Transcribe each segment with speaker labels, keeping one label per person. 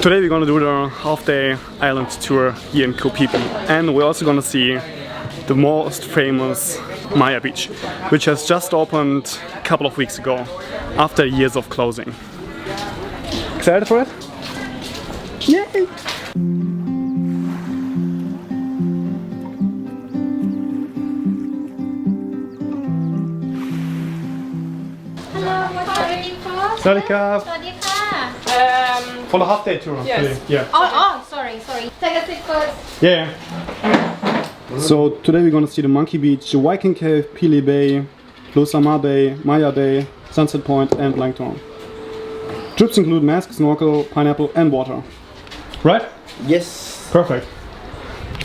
Speaker 1: Today we're gonna do the half-day island tour here in Koh Phi Phi, and we're also gonna see the most famous Maya beach, which has just opened a couple of weeks ago after years of closing. Excited for it? Yay!
Speaker 2: Hello, what are you waiting for?
Speaker 1: Sawadee ka. For the half-day tour.
Speaker 2: Yes.
Speaker 1: Yeah.
Speaker 2: Oh, sorry. Take a seat first.
Speaker 1: Yeah. So today we're gonna see the Monkey Beach, the Viking Cave, Pili Bay, Losama Bay, Maya Bay, Sunset Point and Plankton. Trips include mask, snorkel, pineapple and water. Right?
Speaker 3: Yes.
Speaker 1: Perfect.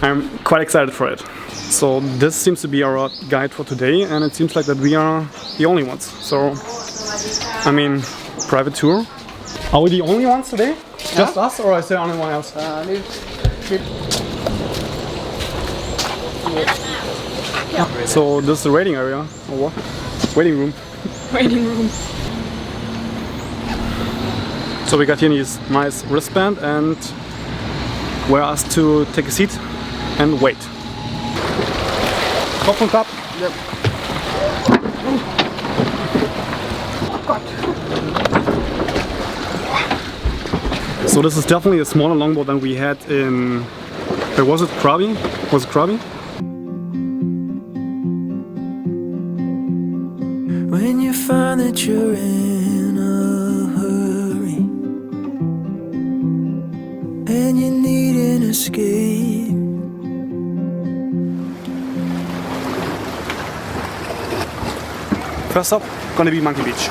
Speaker 1: I'm quite excited for it. So this seems to be our guide for today, and it seems like that we are the only ones. So, I mean, private tour. Are we the only ones today? Just us, or is there anyone else? So this is the waiting area, or what? Waiting room.
Speaker 4: Waiting room.
Speaker 1: So we got here this nice wristband, and we're asked to take a seat and wait. Kopf und Tab.
Speaker 3: Yep.
Speaker 1: So this is definitely a smaller longboat than we had in, where was it, Krabi? Was it Krabi?
Speaker 5: When you find that you're in a hurry and you need an escape,
Speaker 1: First up, gonna be Monkey Beach.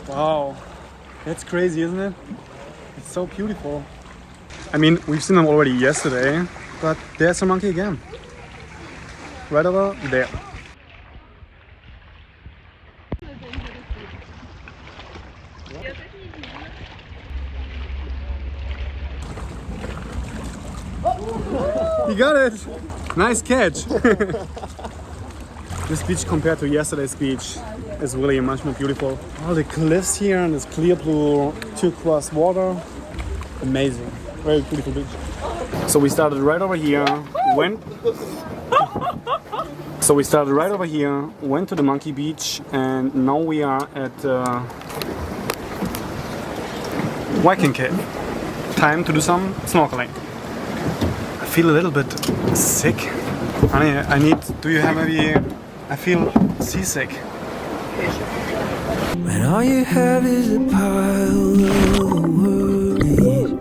Speaker 1: Wow, that's crazy, isn't it? It's so beautiful. I mean, we've seen them already yesterday, but there's a monkey again. Right over there. You got it! Nice catch! This beach compared to yesterday's beach is really much more beautiful. All the cliffs here and this clear blue turquoise water. Amazing. Very beautiful beach. So we started right over here, went to the Monkey Beach, and now we are at Viking Cave. Time to do some snorkeling. I feel a little bit sick. Do you have maybe, I feel seasick.
Speaker 5: when all you have is a pile of worries,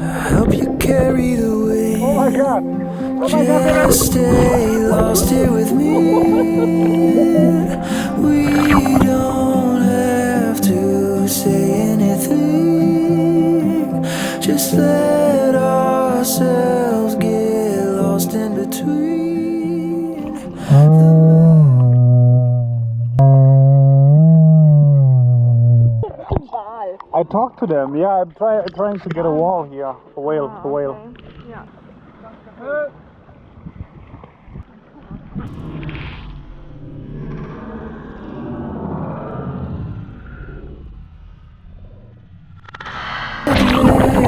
Speaker 5: I help you carry the weight.
Speaker 1: Oh my god!
Speaker 5: Just stay lost here with me. We don't have to say anything. Just let ourselves get lost in between.
Speaker 1: I talked to them. Yeah, I'm trying to get a wall here. A whale.
Speaker 4: Yeah.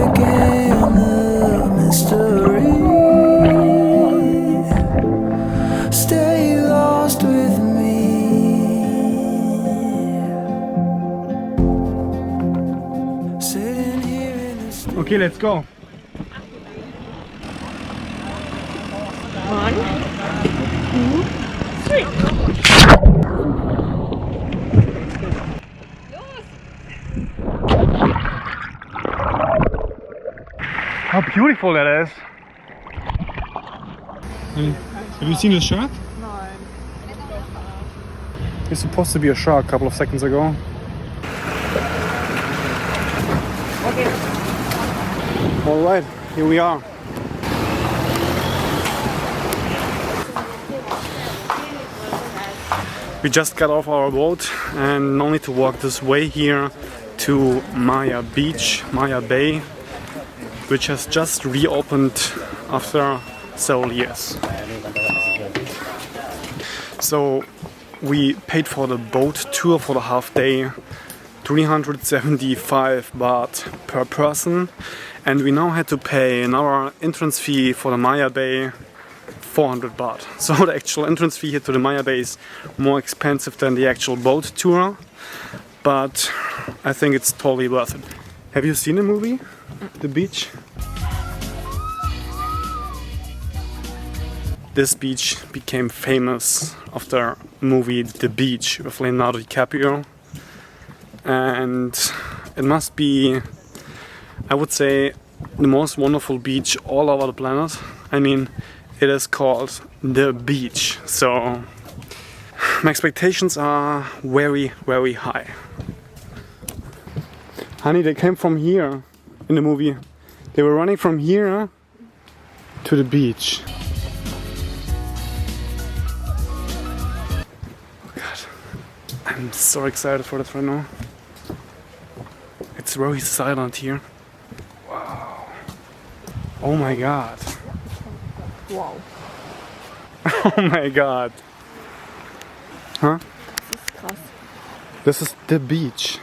Speaker 5: Again, the mystery. Stay lost with me. Sitting here in the
Speaker 1: Okay, let's go.
Speaker 4: 1, 2, 3.
Speaker 1: How beautiful that is. Have you seen a shark?
Speaker 4: No.
Speaker 1: It's supposed to be a shark a couple of seconds ago. Alright, here we are. We just got off our boat and no need to walk this way here to Maya Beach, Maya Bay. which has just reopened after several years. So we paid for the boat tour for the half day, 375 baht per person, and we now had to pay another entrance fee for the Maya Bay, 400 baht. So the actual entrance fee here to the Maya Bay is more expensive than the actual boat tour, but I think it's totally worth it. Have you seen the movie, The Beach? This beach became famous after the movie The Beach with Leonardo DiCaprio, and it must be, I would say, the most wonderful beach all over the planet. I mean, it is called The Beach, so my expectations are very, very high. Honey, they came from here in the movie. They were running from here to the beach. Oh God, I'm so excited for that right now. It's very silent here. Wow. Oh my God.
Speaker 4: Wow.
Speaker 1: Oh my God. Huh?
Speaker 4: Das ist krass.
Speaker 1: This is the beach.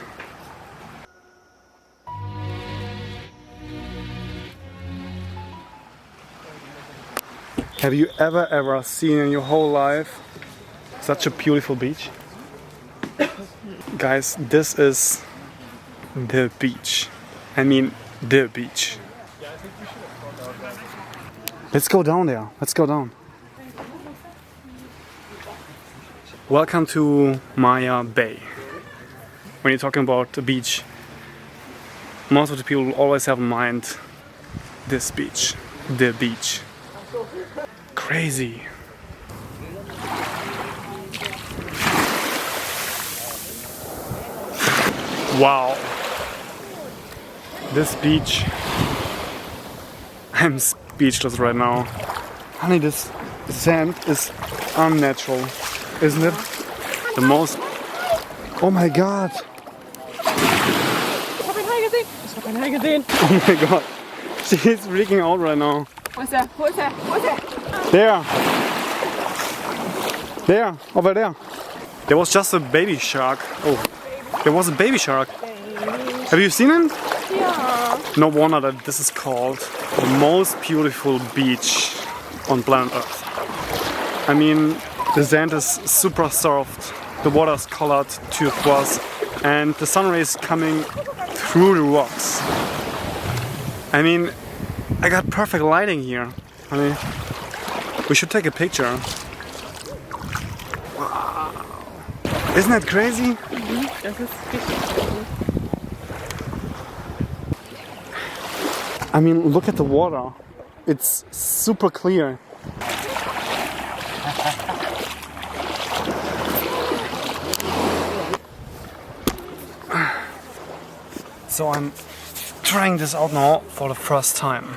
Speaker 1: Have you ever seen in your whole life such a beautiful beach? Guys, this is the beach. I mean, the beach. Let's go down there. Let's go down. Welcome to Maya Bay. When you're talking about the beach, most of the people always have in mind this beach, the beach. Crazy. Wow. This beach. I'm speechless right now. Honey, this sand is unnatural, isn't it? The most. Oh my God.
Speaker 4: Ich hab ihn Hai gesehen. Ich hab einen Hai gesehen.
Speaker 1: Oh my God. She's freaking out right now.
Speaker 4: Wo ist er? Wo ist er? Wo ist er?
Speaker 1: There. There. Over there. There was just a baby shark. Oh. There was a baby shark. Have you seen him?
Speaker 4: Ja.
Speaker 1: No wonder that this is called the most beautiful beach on planet Earth. I mean, the sand is super soft, the water is colored turquoise, and the sun rays coming through the rocks. I mean, I got perfect lighting here. I mean, we should take a picture. Wow. Isn't that crazy?
Speaker 4: Das ist richtig cool.
Speaker 1: I mean, look at the water. It's super clear. So I'm trying this out now for the first time.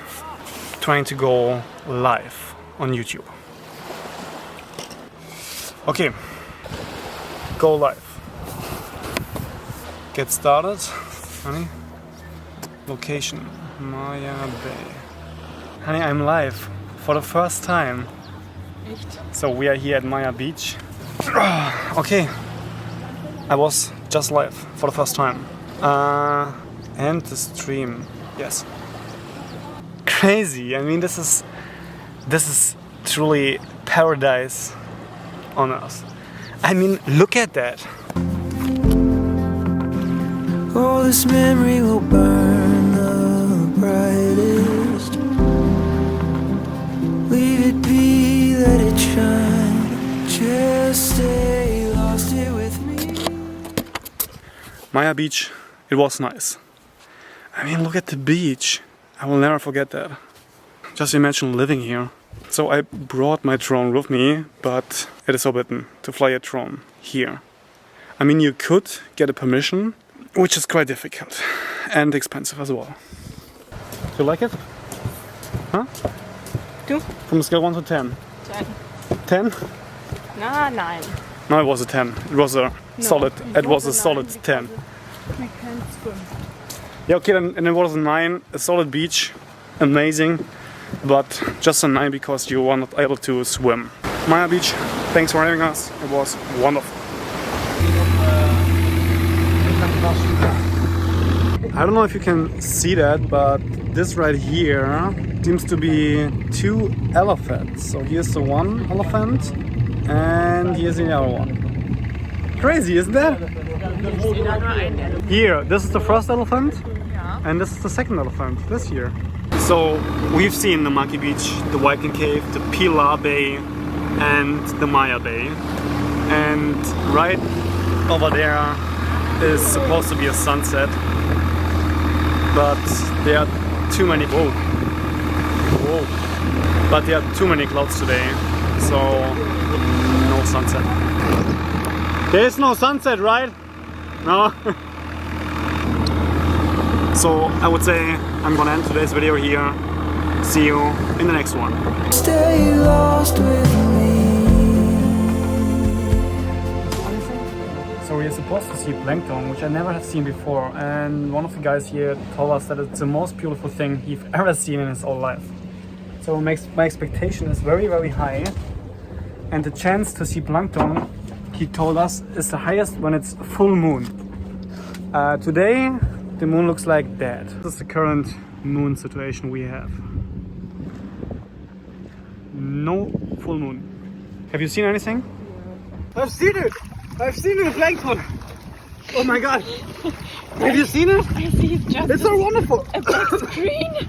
Speaker 1: Trying to go live on YouTube. Okay, go live. Get started, honey. Location, Maya Bay. Honey, I'm live for the first time.
Speaker 4: Echt?
Speaker 1: So we are here at Maya Beach. Okay, I was just live for the first time. And the stream, yes. Crazy. I mean, this is truly paradise on Earth. I mean, look at that.
Speaker 5: Oh, this memory will burn the brightest. Leave it be, let it shine. Just stay lost here with me.
Speaker 1: Maya Beach, it was nice. I mean, look at the beach. I will never forget that. Just imagine living here. So I brought my drone with me, but it is forbidden to fly a drone here. I mean, you could get a permission, which is quite difficult and expensive as well. Do you like it? Huh?
Speaker 4: Du?
Speaker 1: From a scale 1 to 10.
Speaker 4: 10.
Speaker 1: 10?
Speaker 4: Na, nein.
Speaker 1: No, it was a 10. It was a solid. It was a solid 10.
Speaker 4: I can't swim.
Speaker 1: Yeah, okay, then, and it was a 9, a solid beach. amazing, but just a 9 because you were not able to swim. Maya Beach, thanks for having us. It was wonderful. I don't know if you can see that, but this right here seems to be 2 elephants. So here's the one elephant and here's the other one. Crazy, isn't that? Here, this is the first elephant and this is the second elephant this year. So we've seen the Monkey Beach, the Viking Cave, the Pilar Bay and the Maya Bay. And right over there is supposed to be a sunset. But there are too many. Whoa. But there are too many clouds today, so no sunset. There is no sunset, right? No. So I would say I'm gonna end today's video here. See you in the next one.
Speaker 5: Stay lost with me.
Speaker 1: So we're supposed to see plankton, which I never have seen before, and one of the guys here told us that it's the most beautiful thing he's ever seen in his whole life. So my expectation is very, very high, and the chance to see plankton, he told us, is the highest when it's full moon. Today the moon looks like that. This is the current moon situation we have. No full moon. Have you seen anything? I've seen it! I've seen the plankton! Oh my god! Have you seen it?
Speaker 4: I see it's just
Speaker 1: It's so wonderful!
Speaker 4: a black screen.